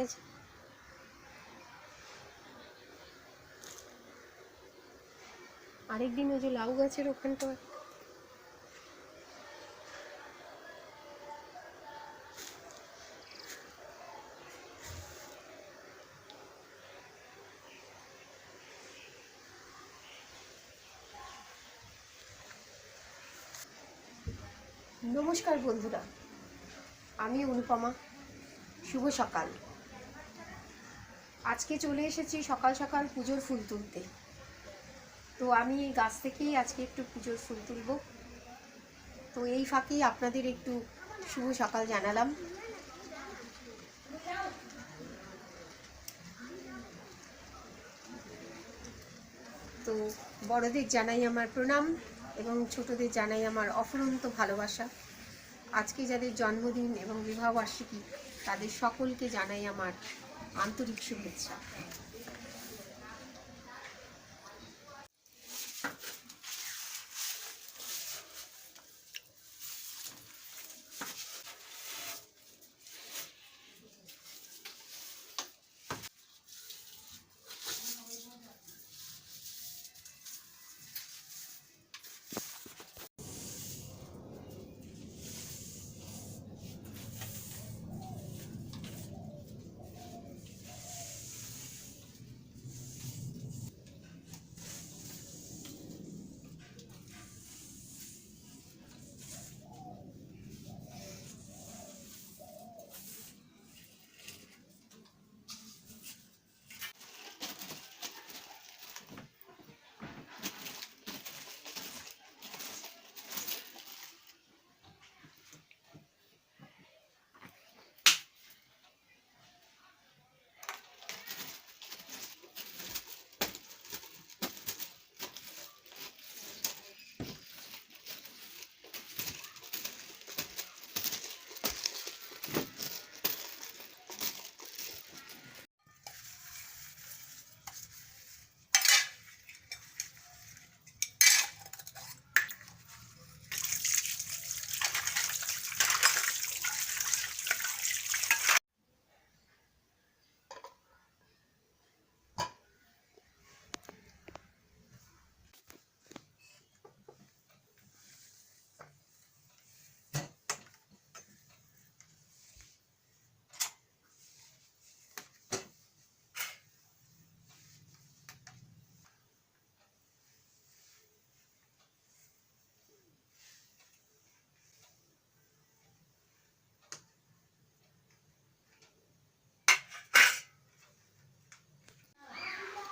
আছে। আরেকদিন ওই যে লাউ গাছের ওখানটা নমস্কার বন্ধুরা, আমি অনুপমা। শুভ সকাল। আজকে চলে এসেছি সকাল সকাল পুজোর ফুল তুলতে। তো আমি এই গাছ থেকেই আজকে একটু পুজোর ফুল তুলব। তো এই ফাঁকেই আপনাদের একটু শুভ সকাল জানালাম। তো বড়দের জানাই আমার প্রণাম এবং ছোটদের জানাই আমার অফুরন্ত ভালোবাসা। আজকে যাদের জন্মদিন এবং বিবাহবার্ষিকী তাদের সকলকে জানাই আমার আন্তরিক শুভেচ্ছা।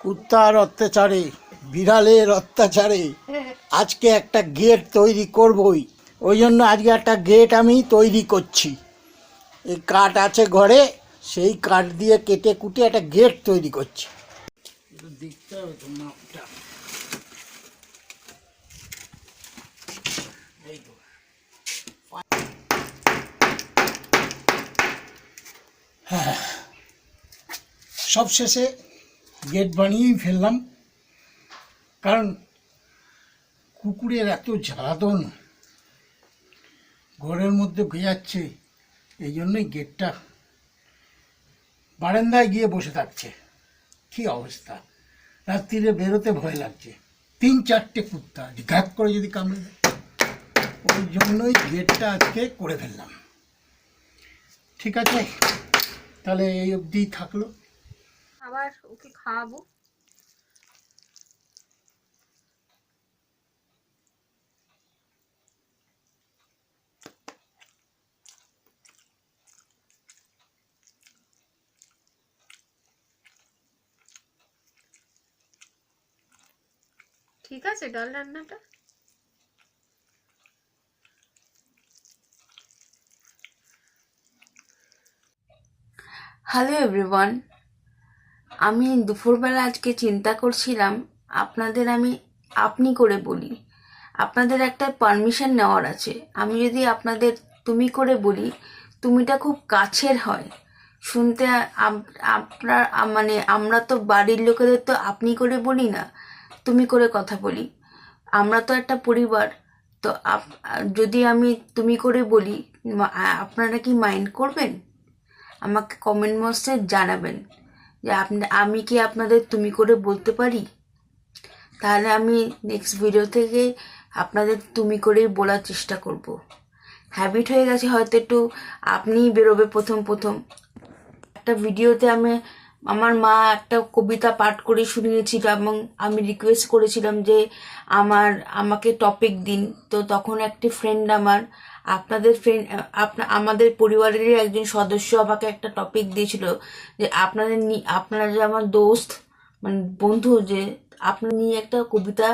কুত্তার অত্যাচারে, বিড়ালের অত্যাচারে আজকে একটা গেট তৈরি করবই। ওই জন্য আজকে একটা গেট আমি তৈরি করছি। এই কাঠ আছে ঘরে, সেই কাঠ দিয়ে কেটে কুটে একটা গেট তৈরি করছি। দেখতে হবে তো মাপটা। হ্যাঁ, সব শেষে গেট বানিয়েই ফেললাম, কারণ কুকুরের এত জ্বালাতন ঘরের মধ্যে ভেজাচ্ছে, এই জন্যই গেটটা বারান্দায় গিয়ে বসে থাকছে। কি অবস্থা, রাত্রিরে বেরোতে ভয় লাগছে। 3-4টে কুত্তা ঘাত করে যদি কামড়ে দেয়, ওই জন্যই গেটটা আজকে করে ফেললাম। ঠিক আছে, তাহলে এই অবধি থাকলো। আবার ওকে খাওয়াবো। ঠিক আছে ডাল রান্নাটা। হ্যালো এভরিওয়ান, আমি দুপুরবেলা আজকে চিন্তা করছিলাম আপনাদের আমি আপনি করে বলি। আপনাদের একটা পারমিশন নেওয়ার আছে। আমি যদি আপনাদের তুমি করে বলি, তুমিটা খুব কাছের হয় শুনতে। আপনার মানে আমরা তো বাড়ির লোকেদের তো আপনি করে বলি না, তুমি করে কথা বলি। আমরা তো একটা পরিবার। তো যদি আমি তুমি করে বলি, আপনারা কি মাইন্ড করবেন? আমাকে কমেন্ট বক্সে জানাবেন যে আমি কি আপনাদের তুমি করে বলতে পারি। তাহলে আমি নেক্সট ভিডিও থেকে আপনাদের তুমি করেই বলার চেষ্টা করব। হ্যাবিট হয়ে গেছে হয়তো, একটু আপনিই বেরোবে প্রথম প্রথম। একটা ভিডিওতে আমার মা একটা কবিতা পাঠ করে শুনিয়েছিল এবং আমি রিকোয়েস্ট করেছিলাম যে আমাকে টপিক দিন। তো তখন একটি ফ্রেন্ড আপনাদের ফ্রেন্ড আমাদের পরিবারেরই একজন সদস্য আমাকে একটা টপিক দিয়েছিল যে আপনারা যে আমার দোস্ত মানে বন্ধু, যে আপনার নিয়ে একটা কবিতা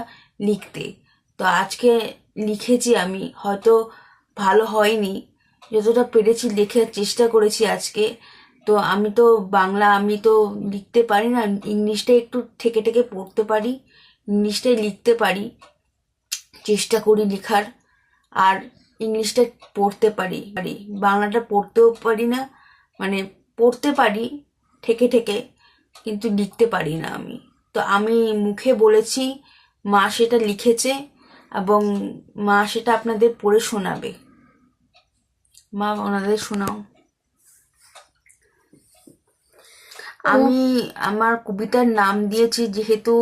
লিখতে। তো আজকে লিখেছি আমি, হয়তো ভালো হয়নি, যতটা পেরেছি লেখার চেষ্টা করেছি আজকে। তো আমি তো বাংলা আমি তো লিখতে পারি না, ইংলিশটা একটু ঠেকে ঠেকে পড়তে পারি, ইংলিশটাই লিখতে পারি, চেষ্টা করি লেখার। আর ইংলিশটা পড়তে পারি, বাংলাটা পড়তেও পারি না, মানে পড়তে পারি ঠেকে ঠেকে, কিন্তু লিখতে পারি না আমি। তো আমি মুখে বলেছি, মা সেটা লিখেছে এবং মা সেটা আপনাদের পড়ে শোনাবে। মা ওনাদের শোনাও। আমি আমার কবিতার নাম দিয়েছি, যেহেতু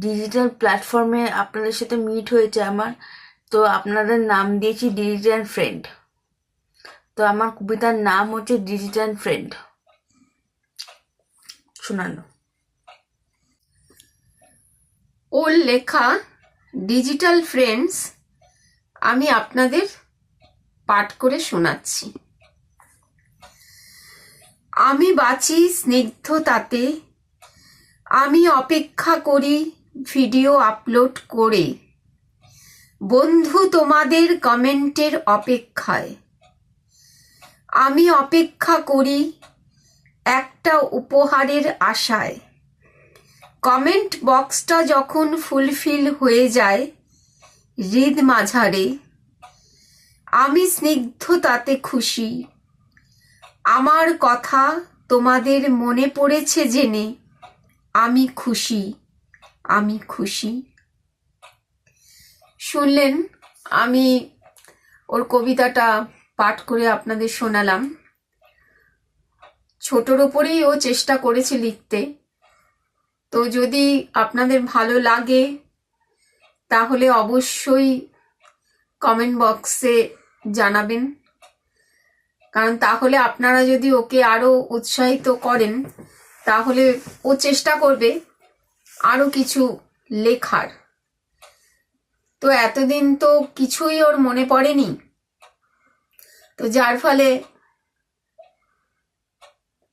ডিজিটাল প্ল্যাটফর্মে আপনাদের সাথে মিট হয়েছে আমার, তো আপনাদের নাম দিয়েছি ডিজিটাল ফ্রেন্ড। তো আমার কবিতার নাম হচ্ছে ডিজিটাল ফ্রেন্ড। শোনানো। ওর লেখা ডিজিটাল ফ্রেন্ডস আমি আপনাদের পাঠ করে শোনাচ্ছি। আমি বাঁচি স্নিগ্ধতাতে, আমি অপেক্ষা করি ভিডিও আপলোড করে, বন্ধু তোমাদের কমেন্টের অপেক্ষায়। আমি অপেক্ষা করি একটা উপহারের আশায়। কমেন্ট বক্সটা যখন ফুলফিল হয়ে যায় হৃদ মাঝারে, আমি স্নিগ্ধতাতে খুশি। আমার কথা তোমাদের মনে পড়েছে জেনে আমি খুশি, আমি খুশি। শুনলেন, আমি ওর কবিতাটা পাঠ করে আপনাদের শোনালাম। ছোটর ওপরেই ও চেষ্টা করেছে লিখতে। তো যদি আপনাদের ভালো লাগে তাহলে অবশ্যই কমেন্ট বক্সে জানাবেন, কারণ তাহলে আপনারা যদি ওকে আরো উৎসাহিত করেন তাহলে ও চেষ্টা করবে আরো কিছু লেখার। তো এতদিন তো কিছুই ওর মনে পড়েনি, তো যার ফলে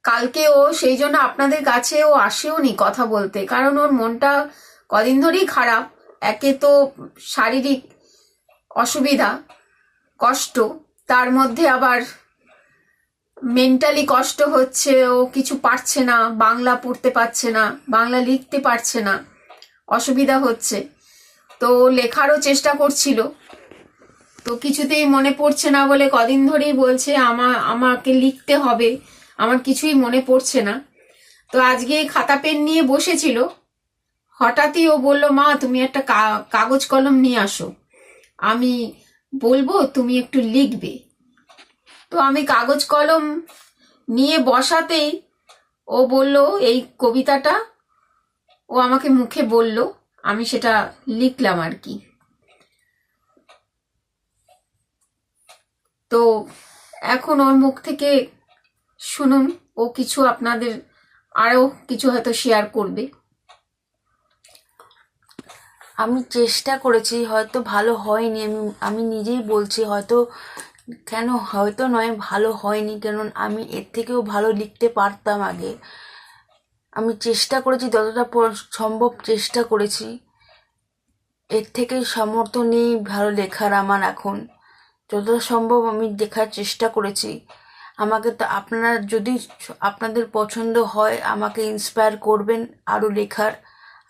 কালকে ও সেই জন্য আপনাদের কাছে ও আসেও নি কথা বলতে, কারণ ওর মনটা কদিন ধরেই খারাপ। একে তো শারীরিক অসুবিধা, কষ্ট, তার মধ্যে আবার মেন্টালি কষ্ট হচ্ছে, ও কিছু পারছে না, বাংলা পড়তে পারছে না, বাংলা লিখতে পারছে না, অসুবিধা হচ্ছে। তো লেখারও চেষ্টা করছিল, তো কিছুতেই মনে পড়ছে না বলে কদিন ধরেই বলছে আমাকে লিখতে হবে, আমার কিছুই মনে পড়ছে না। তো আজকে খাতা পেন নিয়ে বসেছিল, হঠাৎই ও বলল, মা তুমি একটা কাগজ কলম নিয়ে আসো, আমি বলবো তুমি একটু লিখবে। তো আমি কাগজ কলম নিয়ে বসাতেই ও বলল এই কবিতাটা, ও আমাকে মুখে বলল, আমি সেটা লিখলাম আর কি। তো এখন ওর মুখ থেকে শুনুন, ও কিছু আপনাদের আরো কিছু হয়তো শেয়ার করবে। আমি চেষ্টা করেছি, হয়তো ভালো হয়নি, আমি নিজেই বলছি, হয়তো নয়, ভালো হয়নি, কারণ আমি এর থেকেও ভালো লিখতে পারতাম আগে। আমি চেষ্টা করেছি, যতটা সম্ভব চেষ্টা করেছি, এর থেকে সামর্থ্য নেই ভালো লেখার আমার এখন। যতটা সম্ভব আমি লেখার চেষ্টা করেছি। আমাকে তো আপনারা যদি আপনাদের পছন্দ হয় আমাকে ইন্সপায়ার করবেন আরও লেখার,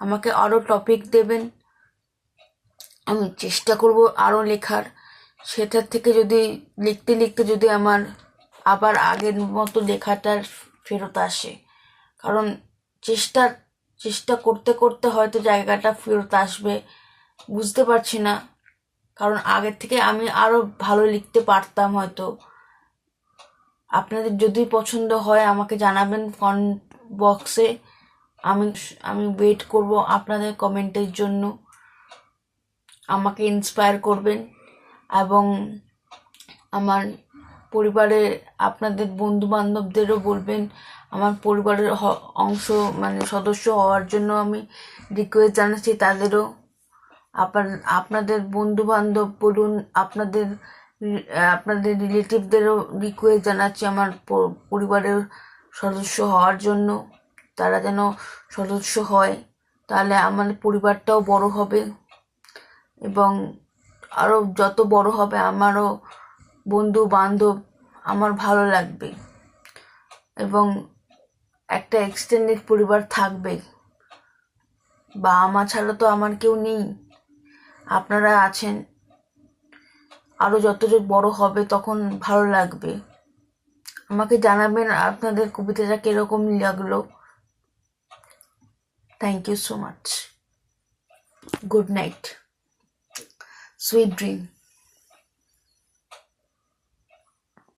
আমাকে আরও টপিক দেবেন, আমি চেষ্টা করব আরও লেখার। সেটার থেকে যদি লিখতে লিখতে যদি আমার আবার আগের মতো লেখাটার ফেরত আসে, কারণ চেষ্টা করতে করতে হয়তো জায়গাটা ফেরত আসবে, বুঝতে পারছি না। কারণ আগের থেকে আমি আরও ভালো লিখতে পারতাম হয়তো, আপনাদের যদি পছন্দ হয় আমাকে জানাবেন কমেন্ট বক্সে। আমি ওয়েট করব আপনাদের কমেন্টের জন্য। আমাকে ইন্সপায়ার করবেন এবং আমার পরিবারে আপনাদের বন্ধু বান্ধবদেরও বলবেন আমার পরিবারের অংশ মানে সদস্য হওয়ার জন্য আমি রিকোয়েস্ট জানাচ্ছি তাদেরও। আপনাদের বন্ধু বান্ধব বলুন, আপনাদের রিলেটিভদেরও রিকোয়েস্ট জানাচ্ছি আমার পরিবারের সদস্য হওয়ার জন্য। তারা যেন সদস্য হয়, তাহলে আমাদের পরিবারটাও বড় হবে এবং আরও যত বড় হবে আমারও বন্ধু বান্ধব আমার ভালো লাগবে এবং একটা এক্সটেন্ডেড পরিবার থাকবে। বাবা মা ছাড়া তো আমার কেউ নেই, আপনারা আছেন। আরও যত বড় হবে তখন ভালো লাগবে। আমাকে জানাবেন আপনাদের কবিতাটা কিরকম লাগলো। Thank you so much. Good night, sweet dream.